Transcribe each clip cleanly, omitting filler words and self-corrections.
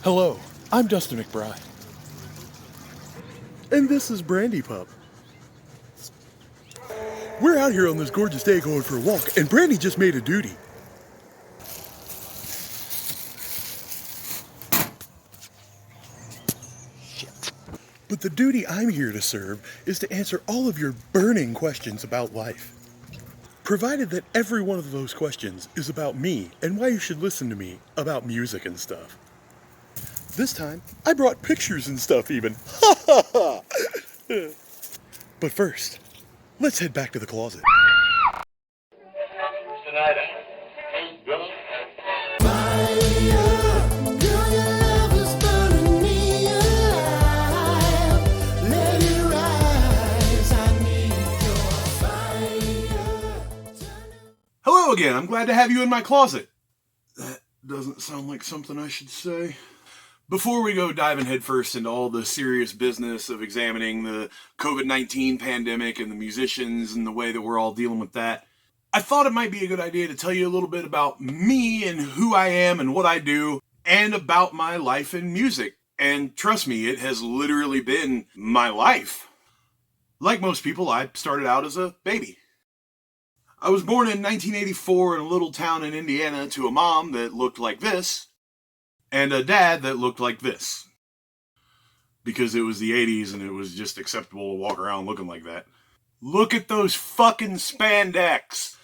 Hello, I'm Dustin McBride. And this is Brandy Pup. We're out here on this gorgeous day going for a walk, and Brandy just made a duty. Shit. But the duty I'm here to serve is to answer all of your burning questions about life. Provided that every one of those questions is about me and why you should listen to me about music and stuff. This time, I brought pictures and stuff even. Ha ha ha! But first, let's head back to the closet. Tonight, Hello again, I'm glad to have you in my closet. That doesn't sound like something I should say. Before we go diving headfirst into all the serious business of examining the COVID-19 pandemic and the musicians and the way that we're all dealing with that, I thought it might be a good idea to tell you a little bit about me and who I am and what I do, and about my life in music. And trust me, it has literally been my life. Like most people, I started out as a baby. I was born in 1984 in a little town in Indiana to a mom that looked like this, and a dad that looked like this. Because it was the 80s and it was just acceptable to walk around looking like that. Look at those fucking spandex!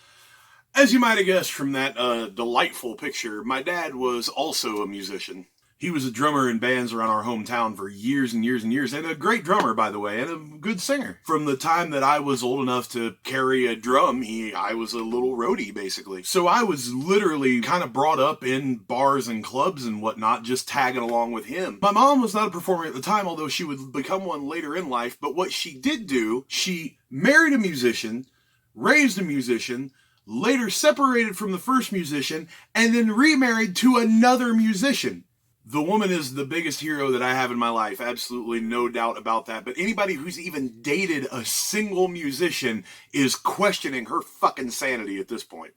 As you might have guessed from that delightful picture, my dad was also a musician. He was a drummer in bands around our hometown for years and years and years, and a great drummer, by the way, and a good singer. From the time that I was old enough to carry a drum, I was a little roadie, basically. So I was literally kind of brought up in bars and clubs and whatnot, just tagging along with him. My mom was not a performer at the time, although she would become one later in life, but what she did do, she married a musician, raised a musician, later separated from the first musician, and then remarried to another musician. The woman is the biggest hero that I have in my life, absolutely no doubt about that. But anybody who's even dated a single musician is questioning her fucking sanity at this point.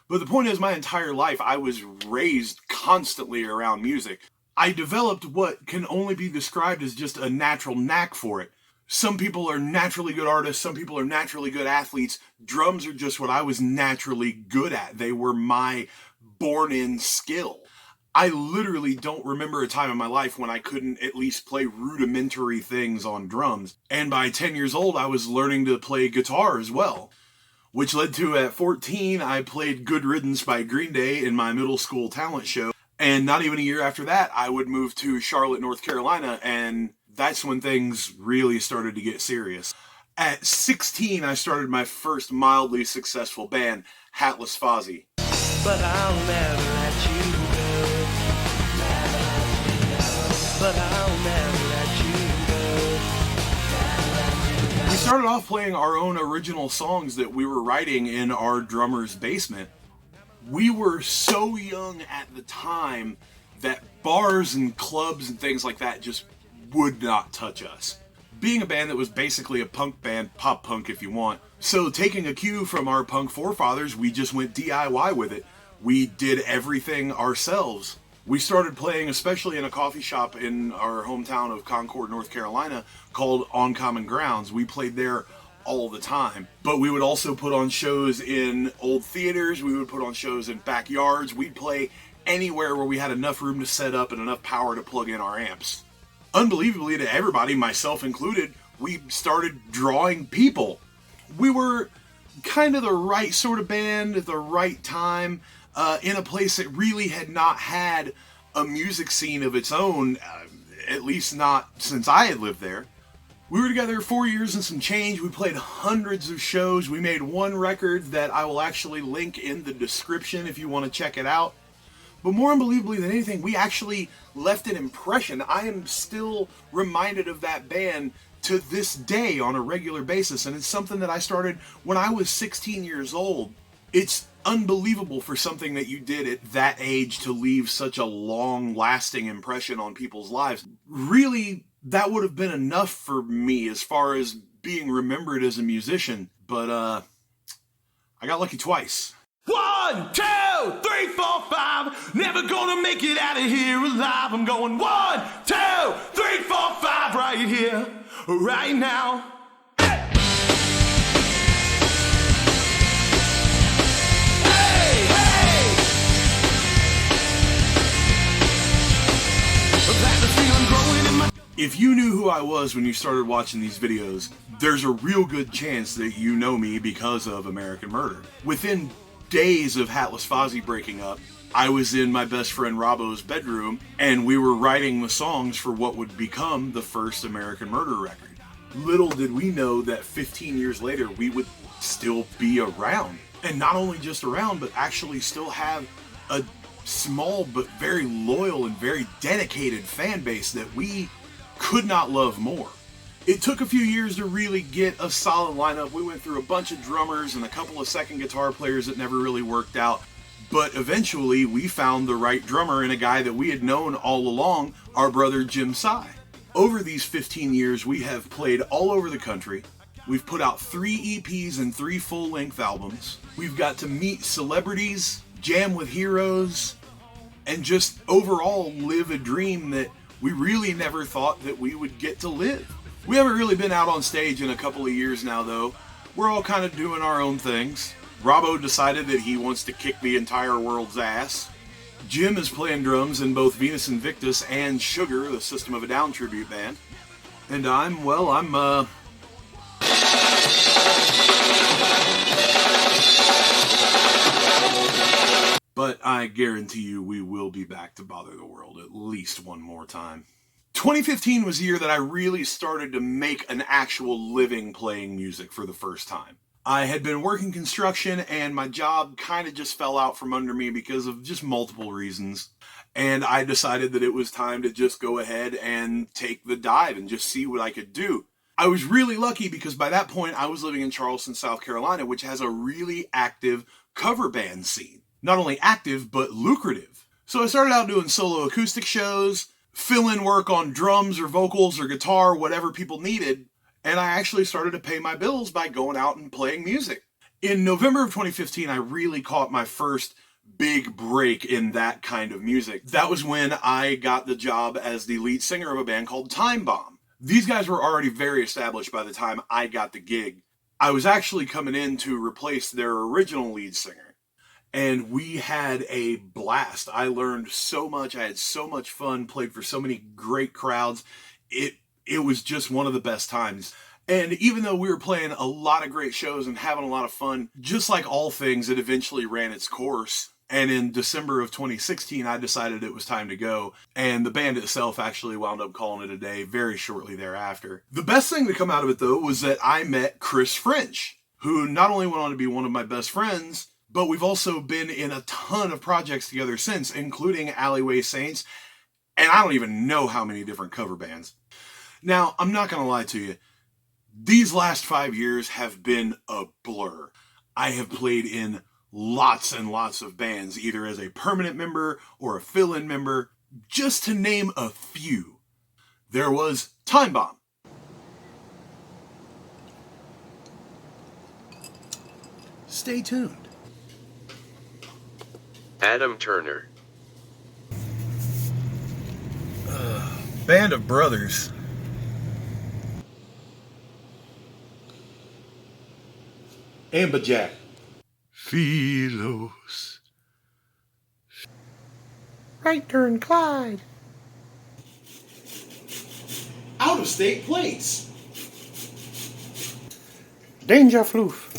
But the point is, my entire life, I was raised constantly around music. I developed what can only be described as just a natural knack for it. Some people are naturally good artists, some people are naturally good athletes. Drums are just what I was naturally good at. They were my born-in skill. I literally don't remember a time in my life when I couldn't at least play rudimentary things on drums. And by 10 years old, I was learning to play guitar as well. Which led to, at 14, I played Good Riddance by Green Day in my middle school talent show. And not even a year after that, I would move to Charlotte, North Carolina, and that's when things really started to get serious. At 16, I started my first mildly successful band, Hatless Fozzy. But I'll never let you go. But I'll never let you go. We started off playing our own original songs that we were writing in our drummer's basement. We were so young at the time that bars and clubs and things like that just would not touch us. Being a band that was basically a punk band, pop punk if you want. So taking a cue from our punk forefathers, we just went DIY with it. We did everything ourselves. We started playing, especially in a coffee shop in our hometown of Concord, North Carolina, called On Common Grounds. We played there all the time. But we would also put on shows in old theaters. We would put on shows in backyards. We'd play anywhere where we had enough room to set up and enough power to plug in our amps. Unbelievably to everybody, myself included, we started drawing people. We were kind of the right sort of band at the right time, in a place that really had not had a music scene of its own, at least not since I had lived there. We were together 4 years and some change. We played hundreds of shows. We made one record that I will actually link in the description if you want to check it out. But more unbelievably than anything, we actually left an impression. I am still reminded of that band to this day on a regular basis, and it's something that I started when I was 16 years old. It's unbelievable for something that you did at that age to leave such a long-lasting impression on people's lives. Really, that would have been enough for me as far as being remembered as a musician, but I got lucky twice. What? 1, 2, 3, 4, 5. Never gonna make it out of here alive. I'm going 1, 2, 3, 4, 5 right here, right now. If you knew who I was when you started watching these videos, there's a real good chance that you know me because of American Murder. Within days of Hatless Fozzy breaking up, I was in my best friend Robbo's bedroom, and we were writing the songs for what would become the first American Murder record. Little did we know that 15 years later we would still be around. And not only just around, but actually still have a small but very loyal and very dedicated fan base that we could not love more. It took a few years to really get a solid lineup. We went through a bunch of drummers and a couple of second guitar players that never really worked out. But eventually we found the right drummer in a guy that we had known all along, our brother Jim Sy. Over these 15 years, we have played all over the country. We've put out 3 EPs and 3 full-length albums. We've got to meet celebrities, jam with heroes, and just overall live a dream that we really never thought that we would get to live. We haven't really been out on stage in a couple of years now, though. We're all kind of doing our own things. Robbo decided that he wants to kick the entire world's ass. Jim is playing drums in both Venus Invictus and Sugar, the System of a Down tribute band. And I'm But I guarantee you we will be back to bother the world at least one more time. 2015 was the year that I really started to make an actual living playing music for the first time. I had been working construction and my job kind of just fell out from under me because of just multiple reasons. And I decided that it was time to just go ahead and take the dive and just see what I could do. I was really lucky because by that point I was living in Charleston, South Carolina, which has a really active cover band scene. Not only active, but lucrative. So I started out doing solo acoustic shows, fill-in work on drums or vocals or guitar, whatever people needed, and I actually started to pay my bills by going out and playing music. In November of 2015, I really caught my first big break in that kind of music. That was when I got the job as the lead singer of a band called Time Bomb. These guys were already very established by the time I got the gig. I was actually coming in to replace their original lead singer. And we had a blast. I learned so much. I had so much fun, played for so many great crowds. It was just one of the best times. And even though we were playing a lot of great shows and having a lot of fun, just like all things, it eventually ran its course. And in December of 2016, I decided it was time to go. And the band itself actually wound up calling it a day very shortly thereafter. The best thing to come out of it, though, was that I met Chris French, who not only went on to be one of my best friends, but we've also been in a ton of projects together since, including Alleyway Saints, and I don't even know how many different cover bands. Now, I'm not going to lie to you. These last 5 years have been a blur. I have played in lots and lots of bands, either as a permanent member or a fill-in member, just to name a few. There was Time Bomb. Stay tuned. Adam Turner. Band of Brothers. Amberjack. Philos. Right Turn Clyde. Out of State Plates. Danger Floof.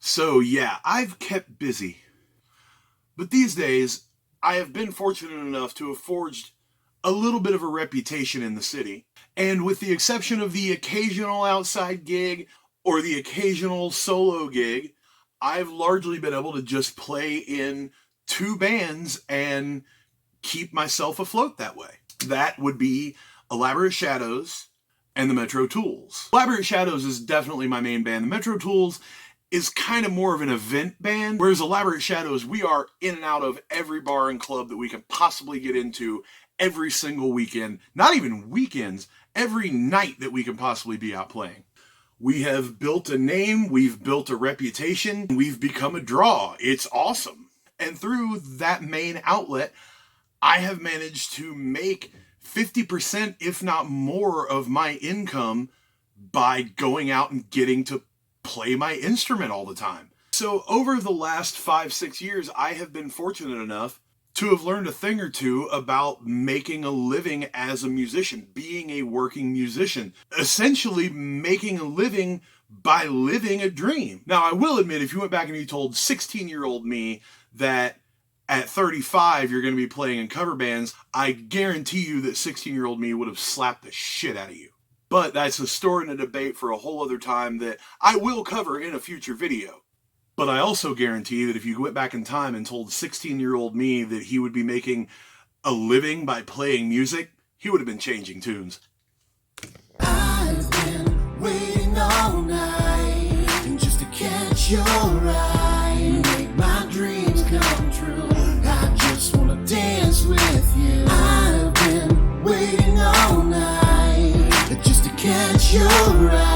So yeah, I've kept busy. But these days, I have been fortunate enough to have forged a little bit of a reputation in the city. And with the exception of the occasional outside gig or the occasional solo gig, I've largely been able to just play in 2 bands and keep myself afloat that way. That would be Elaborate Shadows and the Metro Tools. Elaborate Shadows is definitely my main band. The Metro Tools is kind of more of an event band, whereas Elaborate Shadows, we are in and out of every bar and club that we can possibly get into every single weekend, not even weekends, every night that we can possibly be out playing. We have built a name, we've built a reputation, we've become a draw. It's awesome. And through that main outlet, I have managed to make 50%, if not more, of my income by going out and getting to play my instrument all the time. So over the last 5-6 years, I have been fortunate enough to have learned a thing or two about making a living as a musician, being a working musician, essentially making a living by living a dream. Now, I will admit, if you went back and you told 16-year-old me that at 35 you're going to be playing in cover bands, I guarantee you that 16-year-old me would have slapped the shit out of you. But that's a story and a debate for a whole other time that I will cover in a future video. But I also guarantee that if you went back in time and told 16-year-old me that he would be making a living by playing music, he would have been changing tunes. I've been waiting all night just to catch your eye, make my dreams come true. I just wanna dance with you. I've been waiting all night just to catch your eye.